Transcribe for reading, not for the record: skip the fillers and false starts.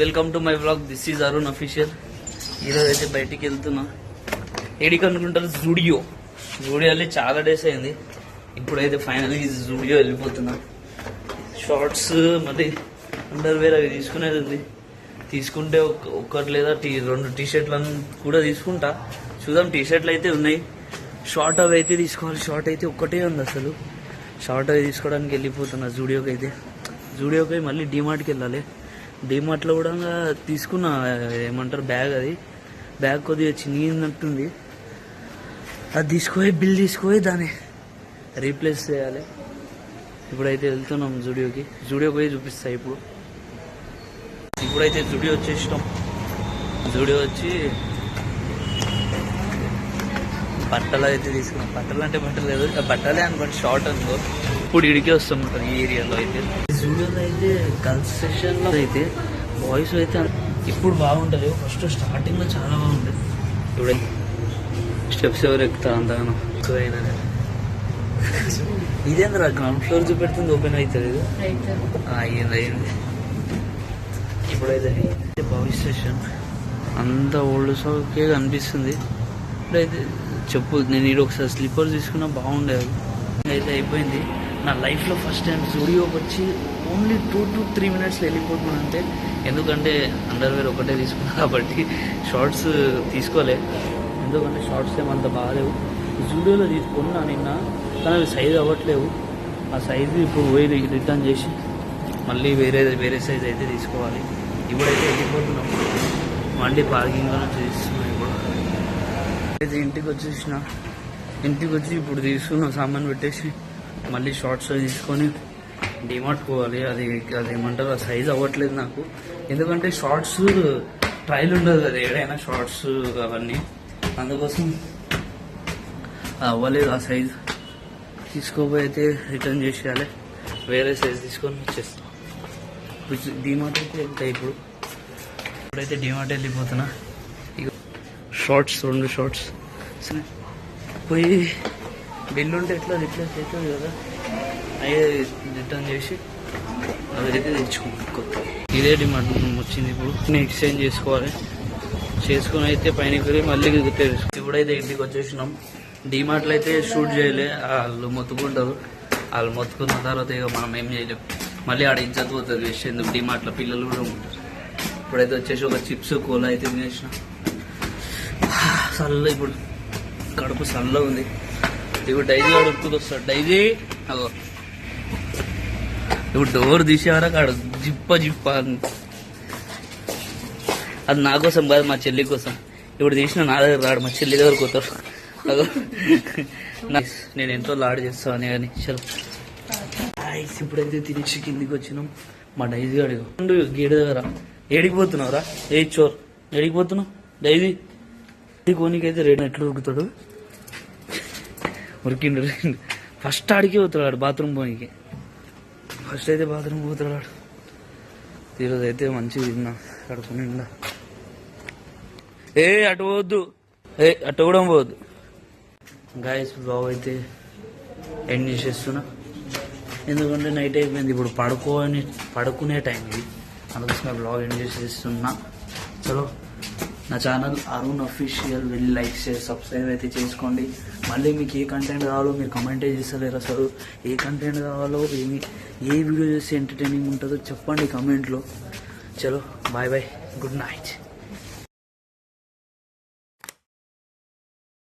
Welcome to my vlog. This is Arun official. ఈరోజు అయితే బయటికి వెళ్తున్నా. ఏడికి అనుకుంటారు? జూడియోలో చాలా డేస్ అయింది. ఇప్పుడైతే ఫైనల్లీ జూడియో వెళ్ళిపోతున్నా. షార్ట్స్ మళ్ళీ అండర్వేర్ అవి తీసుకునేది ఉంది. తీసుకుంటే ఒక్కటి లేదా రెండు టీషర్ట్లను కూడా తీసుకుంటా. చూద్దాం. టీషర్ట్లు అయితే ఉన్నాయి. షార్ట్ అవి అయితే తీసుకోవాలి. షార్ట్ అయితే ఒక్కటే ఉంది అసలు. షార్ట్ అవి తీసుకోవడానికి వెళ్ళిపోతున్నా జూడియోకి మళ్ళీ డీమార్ట్కి వెళ్ళాలి. డీమార్ట్లో కూడా తీసుకున్న ఏమంటారు బ్యాగ్ కొద్దిగా చిన్నట్టుంది. అది బిల్ తీసుకుపోయి దాన్ని రీప్లేస్ చేయాలి. ఇప్పుడైతే వెళ్తున్నాం జూడియోకి పోయి చూపిస్తా. ఇప్పుడైతే జూడియో వచ్చేసినాం. జూడియో వచ్చి బట్టలు అయితే తీసుకున్నాం. బట్టలు అంటే లేదు, బట్టలే అనుకోండి, షార్ట్ అనుకో. ఇప్పుడు ఇడికే వస్తుంటారు ఈ ఏరియాలో. అయితే జూడియోలో అయితే గర్ల్స్ సెక్షన్లో అయితే బాయ్స్ అయితే ఇప్పుడు బాగుంటుంది. ఫస్ట్ స్టార్టింగ్లో చాలా బాగుంటుంది. ఇప్పుడైతే స్టెప్స్ ఎవరు ఎక్కుతారు అంతగానో ఎక్కువైనా. ఇదేంద్ర గ్రౌండ్ ఫ్లోర్ చూపెడుతుంది, ఓపెన్ అవుతుంది. అయ్యింది. ఇప్పుడైతే బాయ్స్ సెషన్ అంతా ఓల్డ్ స్టాకే కనిపిస్తుంది. ఇప్పుడైతే నేను ఈరోజు ఒకసారి స్లీపర్ తీసుకున్నా, బాగుండేది. అయితే అయిపోయింది. నా లైఫ్లో ఫస్ట్ టైం జూడియోకి వచ్చి ఓన్లీ 2 to 3 minutes వెళ్ళిపోతున్నానంటే, ఎందుకంటే అండర్వేర్ ఒకటే తీసుకున్నా కాబట్టి షార్ట్స్ తీసుకోలే. ఎందుకంటే షార్ట్స్ ఏమంత బాగాలేవు. జూడియోలో తీసుకున్నా నిన్న, కానీ అవి సైజ్ అవ్వట్లేవు. ఆ సైజు ఇప్పుడు పోయి రిటర్న్ చేసి మళ్ళీ వేరే సైజ్ అయితే తీసుకోవాలి. ఇప్పుడైతే వెళ్ళిపోతున్నాం. మళ్ళీ పార్కింగ్లో నుంచి తీస్తున్నాం. అయితే ఇంటికి వచ్చి ఇప్పుడు తీసుకున్నాం. సామాన్ పెట్టేసి మళ్ళీ షార్ట్స్ తీసుకొని డిమార్ట్ పోవాలి. అది ఏమంటారు, ఆ సైజ్ అవ్వట్లేదు నాకు. ఎందుకంటే షార్ట్స్ ట్రయల్ ఉండదు కదా ఏదైనా షార్ట్స్ అవన్నీ, అందుకోసం అవ్వలేదు. ఆ సైజ్ తీసుకోపోయి అయితే రిటర్న్ చేసేయాలి. వేరే సైజ్ తీసుకొని వచ్చేస్తాం. డిమార్ట్ అయితే వెళ్తాయి. ఇప్పుడైతే డిమార్ట్ వెళ్ళిపోతున్నా. రెండు షార్ట్స్ పోయి బిల్లు ఉంటే ఎట్లా రిప్లేస్ అవుతుంది కదా, అయ్యే రిటర్న్ చేసి అదైతే తెచ్చుకుంటాం. కొత్త ఇదే డిమాండ్ వచ్చింది. ఇప్పుడు ఎక్స్చేంజ్ చేసుకొని అయితే పైనకి వెళ్ళి మళ్ళీ ఇప్పుడైతే ఇంటికి వచ్చేసినాం. డిమార్ట్లో అయితే షూట్ చేయలే, వాళ్ళు మొత్తుకుంటారు. వాళ్ళు మొత్తుకున్న తర్వాత ఇక మనం ఏం చేయలేం. మళ్ళీ ఆడ ఇజ్జత్ పోతుంది వేస్ట్. ఎందుకు డిమార్ట్లో పిల్లలు కూడా ఉంటారు. ఇప్పుడైతే వచ్చేసి ఒక చిప్స్ కోలా అయితే తినేసిన. ఇప్పుడు కడుపు చల్లగా ఉంది. ఇప్పుడు డైజీ అడుగుతుంది వస్తాడు. డైజీ అగో ఇప్పుడు డోర్ తీసేవారా కాడు జిప్ప అది నా కోసం కాదు, మా చెల్లి కోసం. ఇప్పుడు తీసిన నా దగ్గర రాడు, మా చెల్లి దగ్గర పోతారు. అగో నేను ఎంతో లాడ్ చేస్తాను కానీ చలో. ఇప్పుడైతే తినేసి కిందికి వచ్చినాం. మా డైజీ అడిగా గేడు దగ్గర ఏడికిపోతున్నావురా? చోర్ ఏడికిపోతున్నావు డైజీ? కోనికైతే రేడు ఎట్లా ఉరుకుతాడు, ఉరికిండు. ఫస్ట్ ఆడికి పోతాడు బాత్రూమ్ పోనీకి. ఫస్ట్ అయితే బాత్రూమ్ పోతాడు. ఈరోజు అయితే మంచిగా తిన్నా కడుపు నిండా. అటు పోవద్దు, అటు కూడా పోవద్దు. గాయస్ బ్లాగ్ అయితే ఎండ్ చేసేస్తున్నా. ఎందుకంటే నైట్ అయిపోయింది. ఇప్పుడు పడుకునే టైం ఇది, అందుకోసం బ్లాగ్ ఎండ్ చేసేస్తున్నా. చలో, నా ఛానల్ అరుణ్ అఫీషియల్ వెళ్ళి లైక్ షేర్ సబ్స్క్రైబ్ అయితే చేసుకోండి. మళ్ళీ మీకు ఏ కంటెంట్ కావాలో మీరు కమెంటే చేస్తలేరు. అసలు ఏ కంటెంట్ కావాలో ఏ వీడియో చేస్తే ఎంటర్టైనింగ్ ఉంటుందో చెప్పండి కమెంట్లో. చలో బాయ్, గుడ్ నైట్.